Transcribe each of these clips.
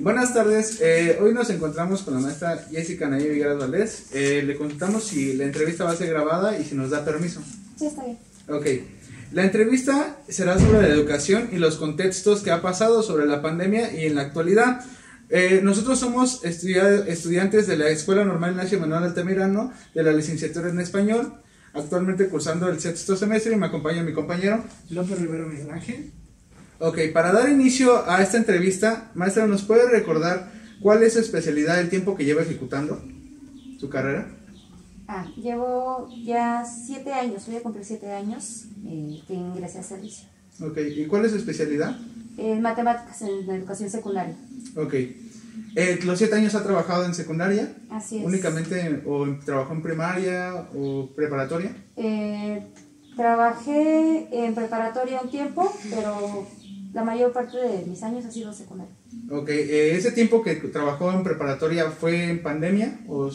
Buenas tardes, hoy nos encontramos con la maestra Jessica Naye Vigueras Valdés. Le contamos si la entrevista va a ser grabada y si nos da permiso. Sí, está bien. Ok, la entrevista será sobre la educación y los contextos que ha pasado sobre la pandemia y en la actualidad. Nosotros somos estudiantes de la Escuela Normal Ignacio Manuel Altamirano de la licenciatura en español, actualmente cursando el sexto semestre, y me acompaña mi compañero López Rivero Miguel Ángel. Ok, para dar inicio a esta entrevista, maestra, ¿nos puede recordar cuál es su especialidad, el tiempo que lleva ejecutando su carrera? Llevo ya 7 años, voy a cumplir 7 años que ingresé a servicio. Ok, ¿y cuál es su especialidad? En matemáticas, en educación secundaria. Ok, ¿los 7 años ha trabajado en secundaria? Así es. ¿Únicamente o trabajó en primaria o preparatoria? Trabajé en preparatoria un tiempo, pero la mayor parte de mis años ha sido secundaria. Ok, ¿ese tiempo que trabajó en preparatoria fue en pandemia o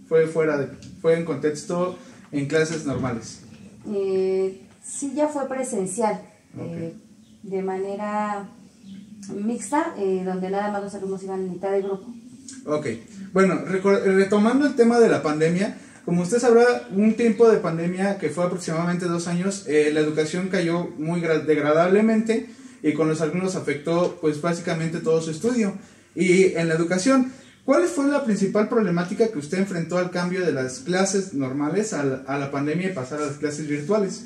fue fue en contexto en clases normales? Sí, ya fue presencial, Okay. de manera mixta, donde nada más los alumnos iban en mitad de grupo. Ok, bueno, retomando el tema de la pandemia, como usted sabrá, un tiempo de pandemia que fue aproximadamente 2 años, la educación cayó muy degradablemente y con los alumnos afectó pues básicamente todo su estudio. Y en la educación, ¿cuál fue la principal problemática que usted enfrentó al cambio de las clases normales a la pandemia y pasar a las clases virtuales?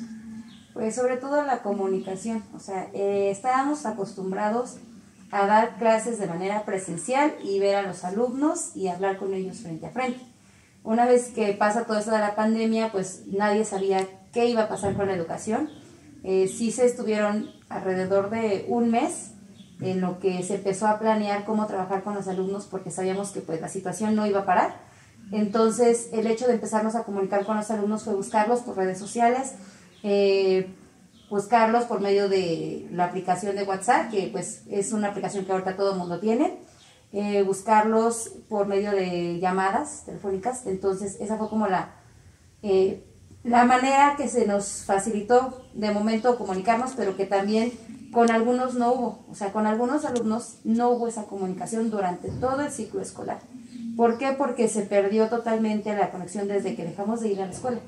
Pues sobre todo la comunicación, o sea, estábamos acostumbrados a dar clases de manera presencial y ver a los alumnos y hablar con ellos frente a frente. Una vez que pasa todo esto de la pandemia, pues nadie sabía qué iba a pasar con la educación. Sí se estuvieron alrededor de un mes en lo que se empezó a planear cómo trabajar con los alumnos, porque sabíamos que pues la situación no iba a parar. Entonces el hecho de empezarnos a comunicar con los alumnos fue buscarlos por redes sociales, buscarlos por medio de la aplicación de WhatsApp, que pues es una aplicación que ahorita todo el mundo tiene, buscarlos por medio de llamadas telefónicas. Entonces esa fue como la manera que se nos facilitó de momento comunicarnos, pero que también con algunos no hubo, o sea, con algunos alumnos no hubo esa comunicación durante todo el ciclo escolar. ¿Por qué? Porque se perdió totalmente la conexión desde que dejamos de ir a la escuela.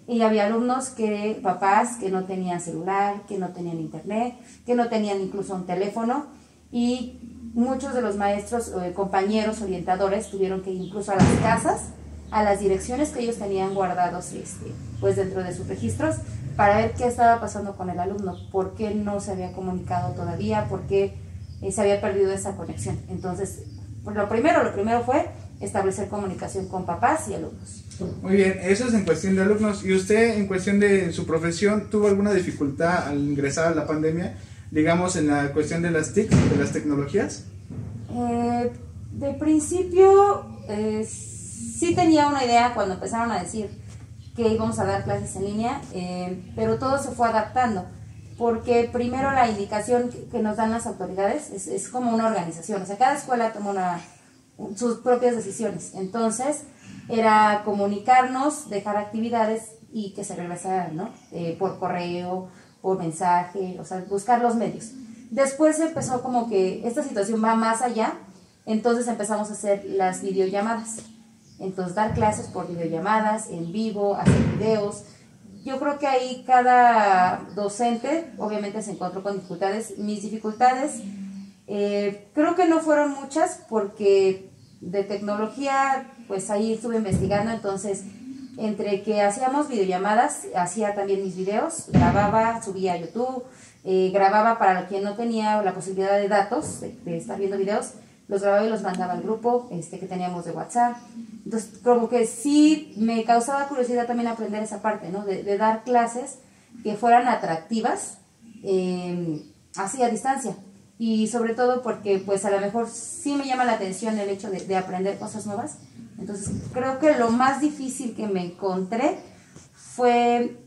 Y había alumnos papás que no tenían celular, que no tenían internet, que no tenían incluso un teléfono, y muchos de los maestros, compañeros, orientadores, tuvieron que ir incluso a las casas, a las direcciones que ellos tenían guardados pues dentro de sus registros, para ver qué estaba pasando con el alumno, por qué no se había comunicado todavía, por qué se había perdido esa conexión. Entonces, pues lo primero fue establecer comunicación con papás y alumnos. Muy bien, eso es en cuestión de alumnos. ¿Y usted, en cuestión de su profesión, tuvo alguna dificultad al ingresar a la pandemia, digamos, en la cuestión de las TIC, de las tecnologías? De principio, sí tenía una idea cuando empezaron a decir que íbamos a dar clases en línea, pero todo se fue adaptando, porque primero la indicación que nos dan las autoridades es como una organización, o sea, cada escuela toma sus propias decisiones. Entonces era comunicarnos, dejar actividades y que se regresaran, ¿no? Por correo, por mensaje, o sea, buscar los medios. Después empezó como que esta situación va más allá, entonces empezamos a hacer las videollamadas. Entonces dar clases por videollamadas, en vivo, hacer videos. Yo creo que ahí cada docente obviamente se encontró con dificultades. Mis dificultades creo que no fueron muchas, porque de tecnología pues ahí estuve investigando. Entonces entre que hacíamos videollamadas, hacía también mis videos, grababa, subía a YouTube, grababa para quien no tenía la posibilidad de datos, de estar viendo videos, los grababa y los mandaba al grupo que teníamos de WhatsApp. Entonces como que sí me causaba curiosidad también aprender esa parte, ¿no? De dar clases que fueran atractivas, así a distancia. Y sobre todo porque pues a lo mejor sí me llama la atención el hecho de aprender cosas nuevas. Entonces creo que lo más difícil que me encontré fue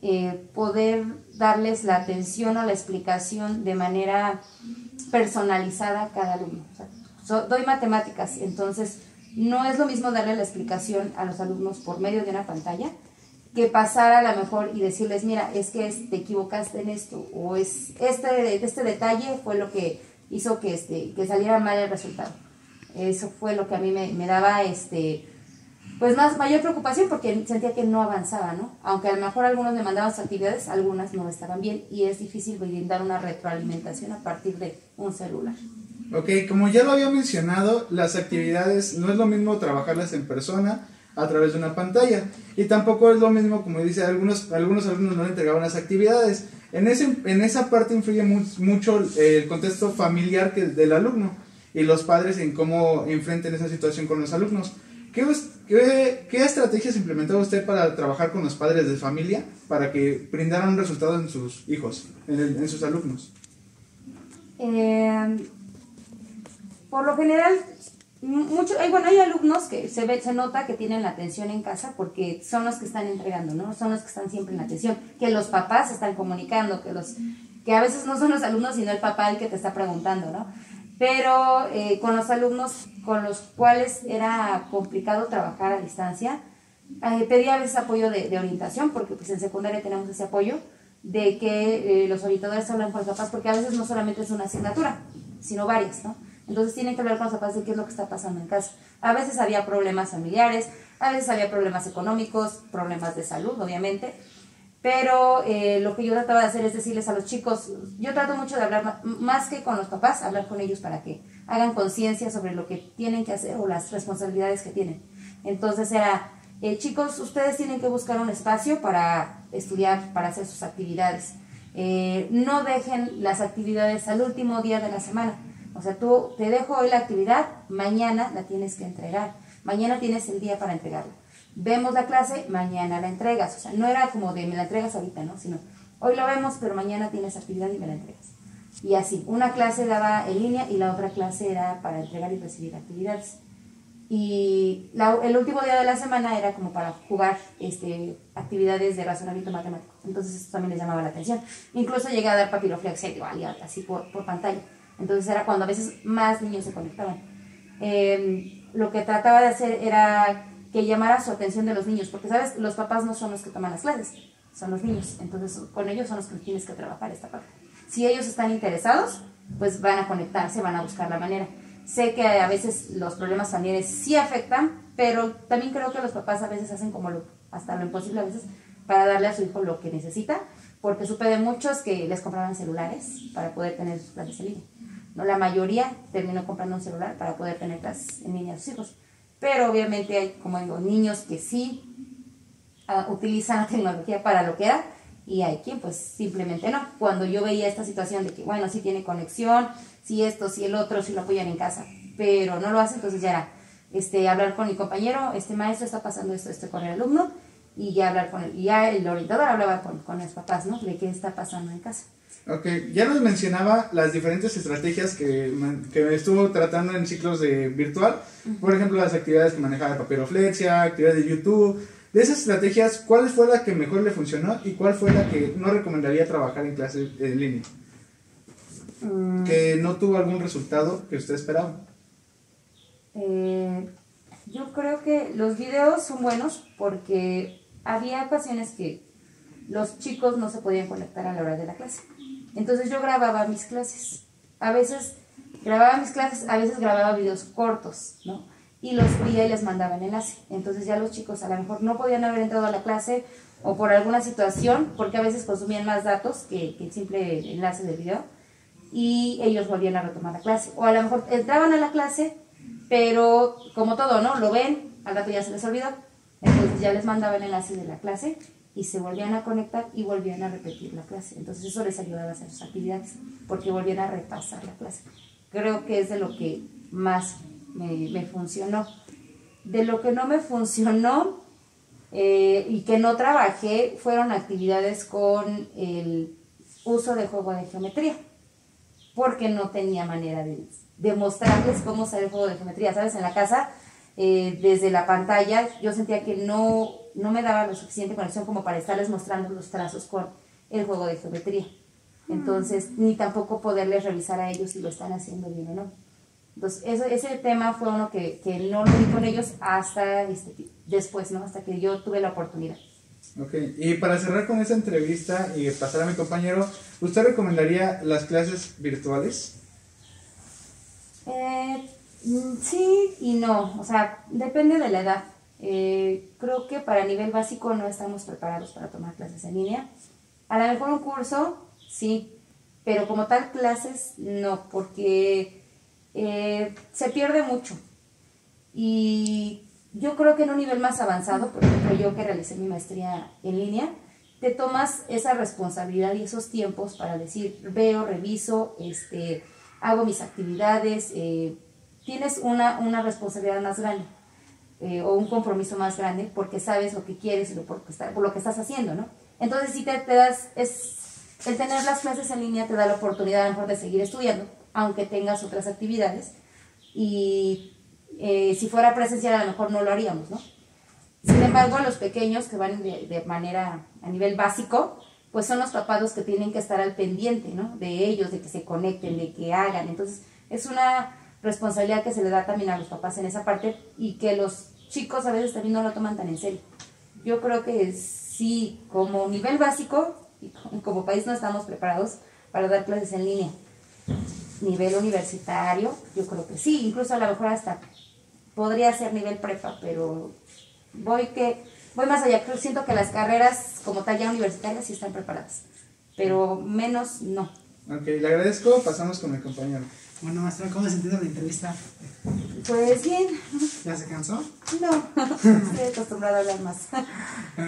poder darles la atención o la explicación de manera personalizada a cada alumno. O sea, doy matemáticas, entonces no es lo mismo darle la explicación a los alumnos por medio de una pantalla que pasar a lo mejor y decirles, mira, es que te equivocaste en esto, o es este detalle fue lo que hizo que saliera mal el resultado. Eso fue lo que a mí me daba pues mayor preocupación, porque sentía que no avanzaba, ¿no? Aunque a lo mejor algunos me mandaban sus actividades, algunas no estaban bien y es difícil brindar una retroalimentación a partir de un celular. Ok, como ya lo había mencionado, las actividades no es lo mismo trabajarlas en persona a través de una pantalla, y tampoco es lo mismo, como dice, algunos alumnos no le entregaban las actividades. En esa parte influye mucho el contexto familiar del alumno y los padres en cómo enfrenten esa situación con los alumnos. ¿Qué estrategias implementó usted para trabajar con los padres de familia para que brindaran un resultado en sus hijos, en sus alumnos? Por lo general, hay alumnos que se nota que tienen la atención en casa porque son los que están entregando, ¿no? Son los que están siempre en la atención, que los papás se están comunicando, que a veces no son los alumnos sino el papá el que te está preguntando, ¿no? Pero con los alumnos con los cuales era complicado trabajar a distancia, pedía a veces apoyo de orientación, porque pues en secundaria tenemos ese apoyo de que los orientadores hablan con los papás, porque a veces no solamente es una asignatura, sino varias, ¿no? Entonces tienen que hablar con los papás de qué es lo que está pasando en casa. A veces había problemas familiares, a veces había problemas económicos, problemas de salud, obviamente, pero lo que yo trataba de hacer es decirles a los chicos, yo trato mucho de hablar más que con los papás, hablar con ellos para que hagan conciencia sobre lo que tienen que hacer o las responsabilidades que tienen. Entonces era, chicos, ustedes tienen que buscar un espacio para estudiar, para hacer sus actividades. No dejen las actividades al último día de la semana. O sea, tú te dejo hoy la actividad, mañana la tienes que entregar. Mañana tienes el día para entregarla. Vemos la clase, mañana la entregas. O sea, no era como de me la entregas ahorita, ¿no? Sino, hoy lo vemos, pero mañana tienes actividad y me la entregas. Y así, una clase daba en línea y la otra clase era para entregar y recibir actividades. Y el último día de la semana era como para jugar actividades de razonamiento matemático. Entonces eso también les llamaba la atención. Incluso llegué a dar papiroflexia igual, así por pantalla. Entonces era cuando a veces más niños se conectaban. Lo que trataba de hacer era que llamara su atención de los niños, porque, ¿sabes? Los papás no son los que toman las clases, son los niños. Entonces con ellos son los que tienes que trabajar esta parte. Si ellos están interesados, pues van a conectarse, van a buscar la manera. Sé que a veces los problemas familiares sí afectan, pero también creo que los papás a veces hacen como hasta lo imposible a veces para darle a su hijo lo que necesita, porque supe de muchos que les compraban celulares para poder tener sus clases en línea. No, la mayoría terminó comprando un celular para poder tener clases en línea a sus hijos. Pero obviamente hay, como digo, niños que sí utilizan la tecnología para lo que era, y hay quien pues simplemente no. Cuando yo veía esta situación de que, bueno, sí tiene conexión, sí esto, sí el otro, sí lo apoyan en casa, pero no lo hace, entonces ya era hablar con mi compañero, maestro, está pasando esto con el alumno, y ya hablar con él. Y ya el orientador hablaba con los papás, ¿no? De qué está pasando en casa. Ok, ya nos mencionaba las diferentes estrategias que estuvo tratando en ciclos de virtual. Por ejemplo, las actividades que manejaba de papiroflexia, actividades de YouTube. De esas estrategias, ¿cuál fue la que mejor le funcionó y cuál fue la que no recomendaría trabajar en clase en línea? Que no tuvo algún resultado que usted esperaba. Yo creo que los videos son buenos porque había ocasiones que los chicos no se podían conectar a la hora de la clase. Entonces yo grababa mis clases. A veces grababa mis clases, a veces grababa videos cortos, ¿no? Y los subía y les mandaba el enlace. Entonces ya los chicos a lo mejor no podían haber entrado a la clase o por alguna situación, porque a veces consumían más datos que el simple enlace del video, y ellos volvían a retomar la clase. O a lo mejor entraban a la clase, pero como todo, ¿no? Lo ven, al rato ya se les olvidó. Entonces ya les mandaba el enlace de la clase y se volvían a conectar y volvían a repetir la clase. Entonces eso les ayudaba a hacer sus actividades, porque volvían a repasar la clase. Creo que es de lo que más me funcionó. De lo que no me funcionó y que no trabajé fueron actividades con el uso de juego de geometría, porque no tenía manera de mostrarles cómo usar el juego de geometría. ¿Sabes? En la casa, desde la pantalla, yo sentía que no me daba lo suficiente conexión como para estarles mostrando los trazos con el juego de geometría. Entonces, ni tampoco poderles revisar a ellos si lo están haciendo bien o no. Entonces, ese tema fue uno que no lo vi con ellos hasta después, ¿no? Hasta que yo tuve la oportunidad. Ok, y para cerrar con esta entrevista y pasar a mi compañero, ¿usted recomendaría las clases virtuales? Sí y no, o sea, depende de la edad. Creo que para nivel básico no estamos preparados para tomar clases en línea. A lo mejor un curso, sí, pero como tal clases, no, porque se pierde mucho. Y yo creo que en un nivel más avanzado, por ejemplo, yo que realicé mi maestría en línea, te tomas esa responsabilidad y esos tiempos para decir, veo, reviso, hago mis actividades, tienes una responsabilidad más grande o un compromiso más grande porque sabes lo que quieres y por lo que estás haciendo, ¿no? Entonces, si te das, el tener las clases en línea te da la oportunidad a lo mejor de seguir estudiando, aunque tengas otras actividades, y si fuera presencial a lo mejor no lo haríamos, ¿no? Sin embargo, a los pequeños que van de manera a nivel básico, pues son los papás los que tienen que estar al pendiente, ¿no? De ellos, de que se conecten, de que hagan. Entonces, es una responsabilidad que se le da también a los papás en esa parte y que los chicos a veces también no lo toman tan en serio. Yo creo que sí, como nivel básico y como país no estamos preparados para dar clases en línea. Nivel universitario, yo creo que sí, incluso a lo mejor hasta podría ser nivel prepa, pero voy más allá. Siento que las carreras como tal ya universitarias sí están preparadas, pero menos no. Ok, le agradezco, pasamos con mi compañero. Bueno, maestra, ¿cómo se sentido la entrevista? Pues bien. ¿Ya se cansó? No, estoy acostumbrada a hablar más.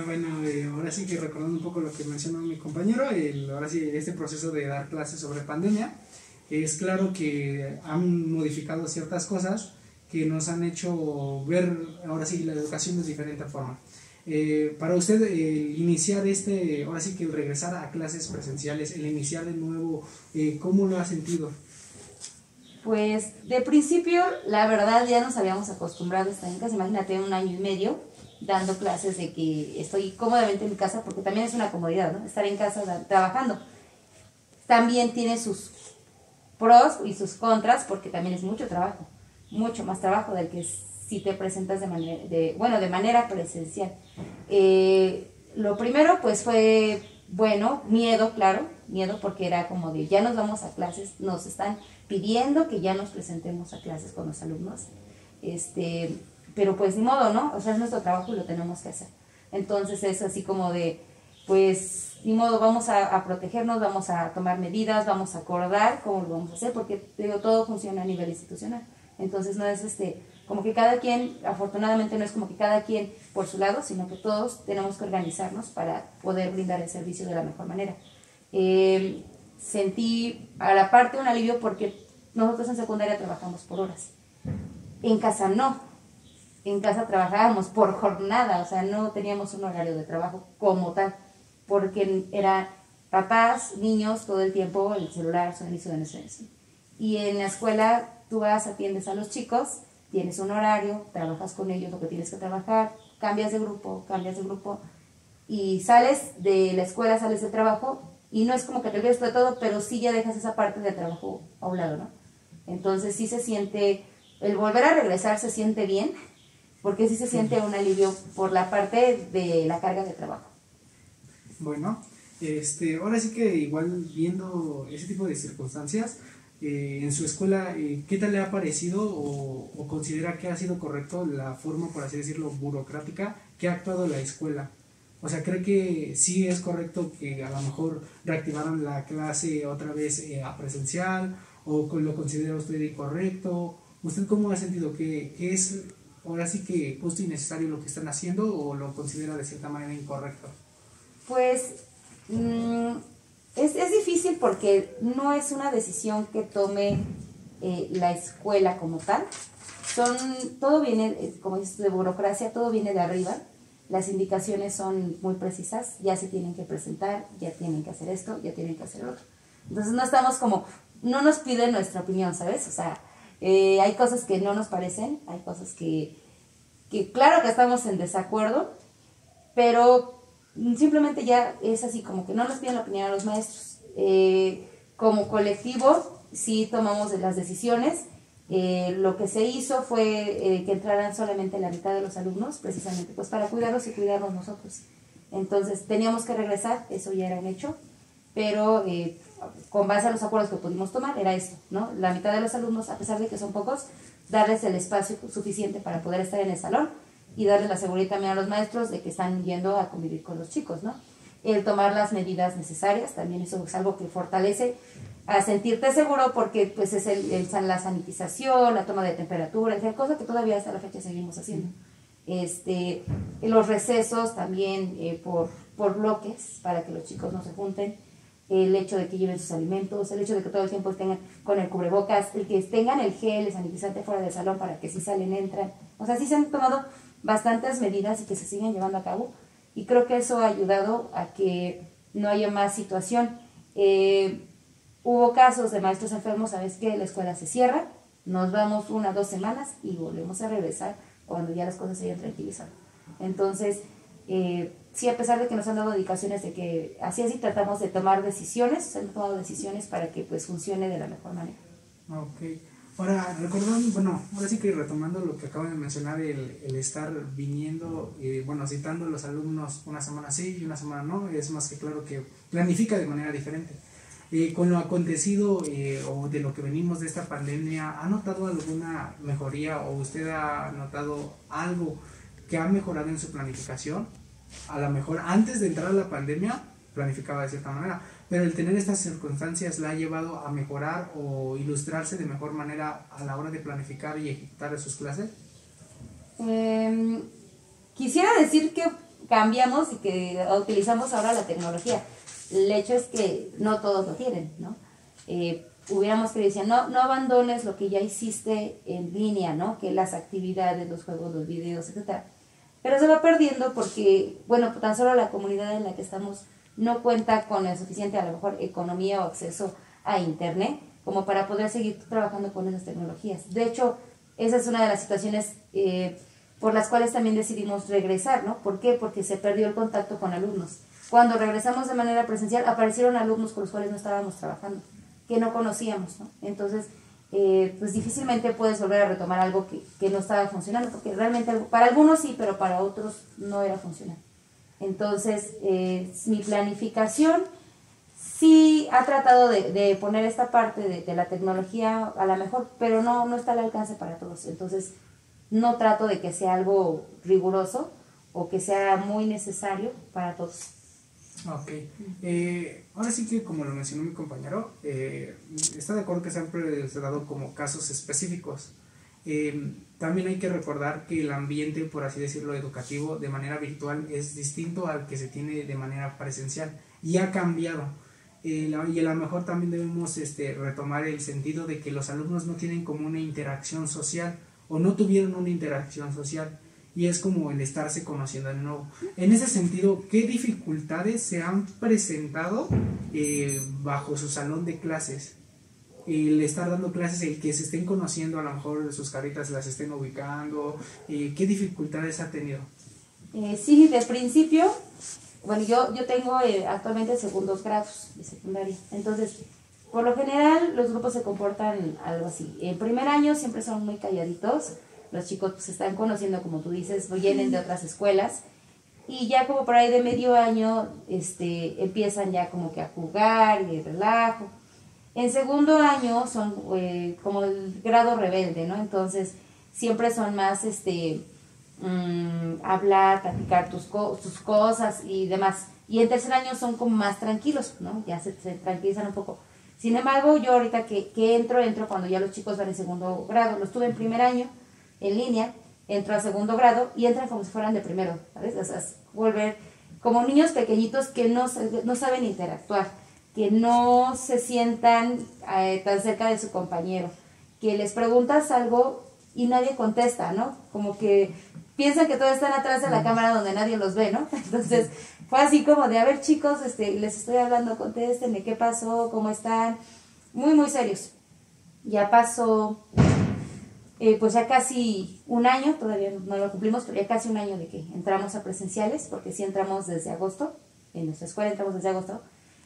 Bueno, ahora sí que recordando un poco lo que mencionó mi compañero, ahora sí, este proceso de dar clases sobre pandemia, es claro que han modificado ciertas cosas que nos han hecho ver ahora sí la educación de diferente forma. Para usted, iniciar ahora sí que el regresar a clases presenciales, el iniciar de nuevo, ¿cómo lo ha sentido? Pues de principio, la verdad, ya nos habíamos acostumbrado a estar en casa. Imagínate 1 año y medio dando clases de que estoy cómodamente en mi casa, porque también es una comodidad, ¿no? Estar en casa trabajando. También tiene sus pros y sus contras, porque también es mucho trabajo, mucho más trabajo del que si te presentas de manera presencial. Lo primero, pues fue, miedo, claro, miedo porque era como de ya nos vamos a clases, nos están pidiendo que ya nos presentemos a clases con los alumnos, pero pues ni modo, ¿no? O sea, es nuestro trabajo y lo tenemos que hacer. Entonces es así como de, pues ni modo, vamos a protegernos, vamos a tomar medidas, vamos a acordar cómo lo vamos a hacer, porque todo funciona a nivel institucional. Entonces no es como que cada quien, afortunadamente no es como que cada quien por su lado, sino que todos tenemos que organizarnos para poder brindar el servicio de la mejor manera. Sentí a la parte un alivio porque nosotros en secundaria trabajamos por horas. En casa no. En casa trabajábamos por jornada, o sea, no teníamos un horario de trabajo como tal, porque era papás, niños, todo el tiempo, el celular, suena. Y en la escuela tú vas, atiendes a los chicos, tienes un horario, trabajas con ellos lo que tienes que trabajar, cambias de grupo, y sales de la escuela, sales del trabajo, y no es como que te olvides de todo, pero sí ya dejas esa parte del trabajo a un lado, ¿no? Entonces sí se siente, el volver a regresar se siente bien, porque sí se siente un alivio por la parte de la carga de trabajo. Bueno, ahora sí que igual viendo ese tipo de circunstancias, en su escuela, ¿qué tal le ha parecido o considera que ha sido correcto la forma, por así decirlo, burocrática que ha actuado la escuela? O sea, ¿cree que sí es correcto que a lo mejor reactivaran la clase otra vez a presencial o lo considera usted incorrecto? ¿Usted cómo ha sentido que es ahora sí que justo y necesario lo que están haciendo o lo considera de cierta manera incorrecto? Pues es difícil porque no es una decisión que tome la escuela como tal. Todo viene, como dices, de burocracia, todo viene de arriba. Las indicaciones son muy precisas, ya se tienen que presentar, ya tienen que hacer esto, ya tienen que hacer lo otro. Entonces no nos piden nuestra opinión, ¿sabes? O sea, hay cosas que no nos parecen, hay cosas que claro que estamos en desacuerdo, pero simplemente ya es así, como que no nos piden la opinión a los maestros. Como colectivo sí tomamos las decisiones. Lo que se hizo fue que entraran solamente la mitad de los alumnos, precisamente pues para cuidarlos y cuidarnos nosotros. Entonces teníamos que regresar, eso ya era un hecho. pero con base a los acuerdos que pudimos tomar era esto, ¿no? La mitad de los alumnos, a pesar de que son pocos, darles el espacio suficiente para poder estar en el salón y darles la seguridad también a los maestros de que están yendo a convivir con los chicos, ¿no? El tomar las medidas necesarias, también eso es algo que fortalece a sentirte seguro, porque pues es la sanitización, la toma de temperatura, es cosa que todavía hasta la fecha seguimos haciendo. Los recesos también por bloques para que los chicos no se junten, el hecho de que lleven sus alimentos, el hecho de que todo el tiempo estén con el cubrebocas, el que tengan el gel, el sanitizante fuera del salón para que si salen, entran. O sea, sí se han tomado bastantes medidas y que se siguen llevando a cabo, y creo que eso ha ayudado a que no haya más situación. Hubo casos de maestros enfermos, ¿sabes qué? La escuela se cierra, nos vamos 1 o 2 semanas y volvemos a regresar cuando ya las cosas se hayan tranquilizado. Entonces, sí, a pesar de que nos han dado indicaciones de que así tratamos de tomar decisiones, se han tomado decisiones para que pues funcione de la mejor manera. Ok. Ahora, recordando, bueno, ahora sí que retomando lo que acaban de mencionar, el estar viniendo, bueno, citando a los alumnos una semana sí y una semana no, es más que claro que planifica de manera diferente. Con lo acontecido o de lo que venimos de esta pandemia, ¿ha notado alguna mejoría o usted ha notado algo que ha mejorado en su planificación? A lo mejor antes de entrar a la pandemia planificaba de cierta manera, pero el tener estas circunstancias la ha llevado a mejorar o ilustrarse de mejor manera a la hora de planificar y ejecutar sus clases. Quisiera decir que cambiamos y que utilizamos ahora la tecnología. El hecho es que no todos lo tienen, ¿no? Hubiéramos querido decir, no abandones lo que ya hiciste en línea, ¿no? Que las actividades, los juegos, los videos, etcétera. Pero se va perdiendo porque, bueno, tan solo la comunidad en la que estamos no cuenta con el suficiente, a lo mejor, economía o acceso a internet como para poder seguir trabajando con esas tecnologías. De hecho, esa es una de las situaciones por las cuales también decidimos regresar, ¿no? ¿Por qué? Porque se perdió el contacto con alumnos. Cuando regresamos de manera presencial, aparecieron alumnos con los cuales no estábamos trabajando, que no conocíamos, ¿no? Entonces, pues difícilmente puedes volver a retomar algo que no estaba funcionando, porque realmente para algunos sí, pero para otros no era funcional. Entonces, mi planificación sí ha tratado de poner esta parte de la tecnología a la mejor, pero no está al alcance para todos. Entonces, no trato de que sea algo riguroso o que sea muy necesario para todos. Ok. Ahora sí que, como lo mencionó mi compañero, está de acuerdo que siempre se ha dado como casos específicos. También hay que recordar que el ambiente, por así decirlo, educativo de manera virtual es distinto al que se tiene de manera presencial y ha cambiado. Y a lo mejor también debemos retomar el sentido de que los alumnos no tienen como una interacción social o no tuvieron una interacción social, y es como el estarse conociendo de nuevo. En ese sentido, ¿qué dificultades se han presentado bajo su salón de clases? El estar dando clases, el que se estén conociendo, a lo mejor sus caritas las estén ubicando, ¿qué dificultades ha tenido? Sí, de principio, bueno, yo tengo actualmente segundos grados de secundaria, entonces, por lo general, los grupos se comportan algo así. En primer año siempre son muy calladitos, los chicos se están conociendo, como tú dices, vienen de otras escuelas, y ya como por ahí de medio año empiezan ya como que a jugar y relajo. En segundo año son como el grado rebelde, ¿no? Entonces siempre son más hablar, platicar tus cosas y demás. Y en tercer año son como más tranquilos, ¿no? Ya se tranquilizan un poco. Sin embargo, yo ahorita que entro cuando ya los chicos van en segundo grado. Los tuve en primer año en línea, entro a segundo grado y entran como si fueran de primero, ¿sabes? O sea, volver como niños pequeñitos que no saben interactuar, que no se sientan tan cerca de su compañero, que les preguntas algo y nadie contesta, ¿no? Como que piensan que todos están atrás de la cámara donde nadie los ve, ¿no? Entonces fue así como de, a ver chicos, les estoy hablando, contéstenme, ¿qué pasó? ¿Cómo están? Muy, muy serios. Ya pasó, pues ya casi un año, todavía no lo cumplimos, pero ya casi un año de que entramos a presenciales, porque sí entramos desde agosto, en nuestra escuela entramos desde agosto.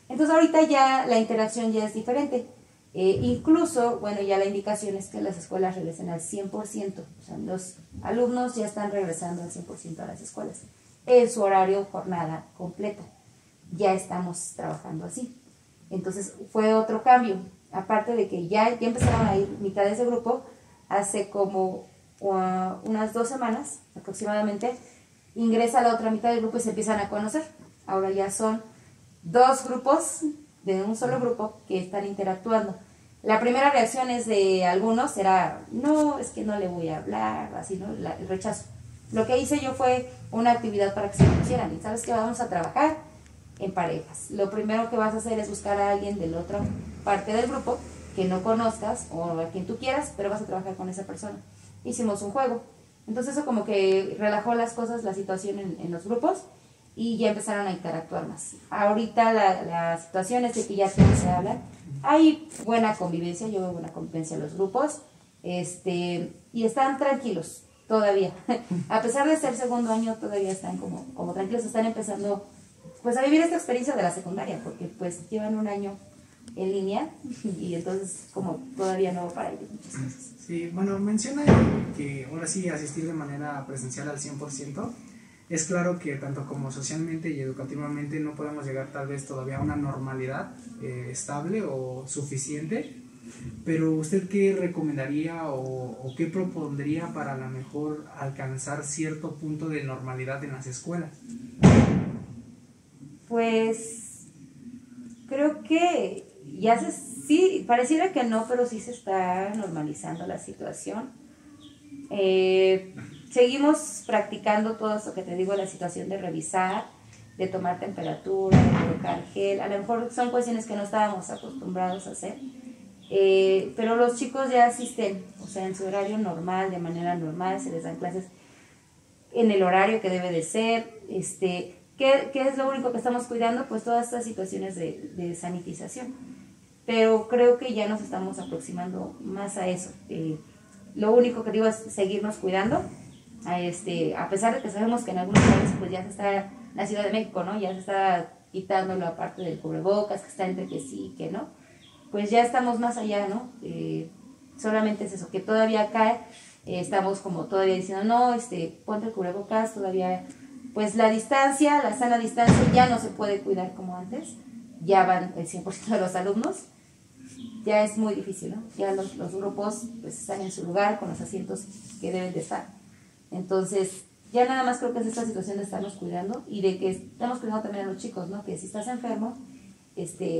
Entonces ahorita ya la interacción ya es diferente. Incluso, bueno, ya la indicación es que las escuelas regresen al 100%. O sea, los alumnos ya están regresando al 100% a las escuelas. En su horario, jornada completa. Ya estamos trabajando así. Entonces fue otro cambio, aparte de que ya empezaron a ir mitades de grupo, hace como unas 2 semanas aproximadamente, ingresa la otra mitad del grupo y se empiezan a conocer. Ahora ya son 2 grupos de un solo grupo que están interactuando. La primera reacción es de algunos, era, no, es que no le voy a hablar, así, ¿no? El rechazo. Lo que hice yo fue una actividad para que se conocieran, y sabes que vamos a trabajar en parejas. Lo primero que vas a hacer es buscar a alguien de la otra parte del grupo que no conozcas o a quien tú quieras, pero vas a trabajar con esa persona. Hicimos un juego. Entonces eso como que relajó las cosas, la situación en los grupos, y ya empezaron a interactuar más. Ahorita la situación es de que ya todos se hablan. Hay buena convivencia, yo veo buena convivencia en los grupos, y están tranquilos todavía. A pesar de ser segundo año, todavía están como tranquilos, están empezando pues a vivir esta experiencia de la secundaria, porque pues llevan un año en línea y entonces como todavía no para ellos muchas cosas. Sí, bueno, menciona que ahora sí asistir de manera presencial al 100%. Es claro que tanto como socialmente y educativamente no podemos llegar tal vez todavía a una normalidad estable o suficiente, pero ¿usted qué recomendaría o qué propondría para a lo mejor alcanzar cierto punto de normalidad en las escuelas? Pues creo que sí, pareciera que no, pero sí se está normalizando la situación. Seguimos practicando todo eso que te digo, la situación de revisar, de tomar temperatura, de colocar gel. A lo mejor son cuestiones que no estábamos acostumbrados a hacer, pero los chicos ya asisten, o sea, en su horario normal, de manera normal, se les dan clases en el horario que debe de ser. ¿Qué es lo único que estamos cuidando? Pues todas estas situaciones de sanitización. Pero creo que ya nos estamos aproximando más a eso. Lo único que digo es seguirnos cuidando. A pesar de que sabemos que en algunos lugares pues ya se está, la Ciudad de México, ¿no? Ya se está quitando la parte del cubrebocas, que está entre que sí y que no. Pues ya estamos más allá, ¿no? Solamente es eso, que todavía acá estamos como todavía diciendo, no, ponte el cubrebocas, todavía, pues la distancia, la sana distancia ya no se puede cuidar como antes, ya van el 100% de los alumnos, ya es muy difícil, ¿no? Ya los grupos pues están en su lugar con los asientos que deben de estar. Entonces, ya nada más creo que es esta situación de estarnos cuidando y de que estamos cuidando también a los chicos, ¿no? Que si estás enfermo,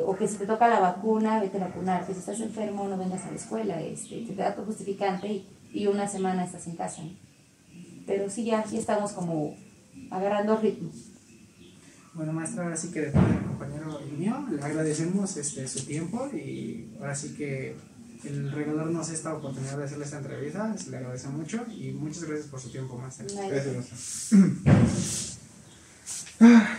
o que si te toca la vacuna, vete a vacunar, que si estás enfermo no vengas a la escuela, te da tu justificante y una semana estás en casa, ¿no? Pero sí, ya estamos como agarrando ritmo. Bueno, maestra, ahora sí que de parte del compañero y mío, le agradecemos su tiempo y ahora sí que el regalarnos esta oportunidad de hacerle esta entrevista, le agradecemos mucho y muchas gracias por su tiempo, maestra. Gracias, maestra.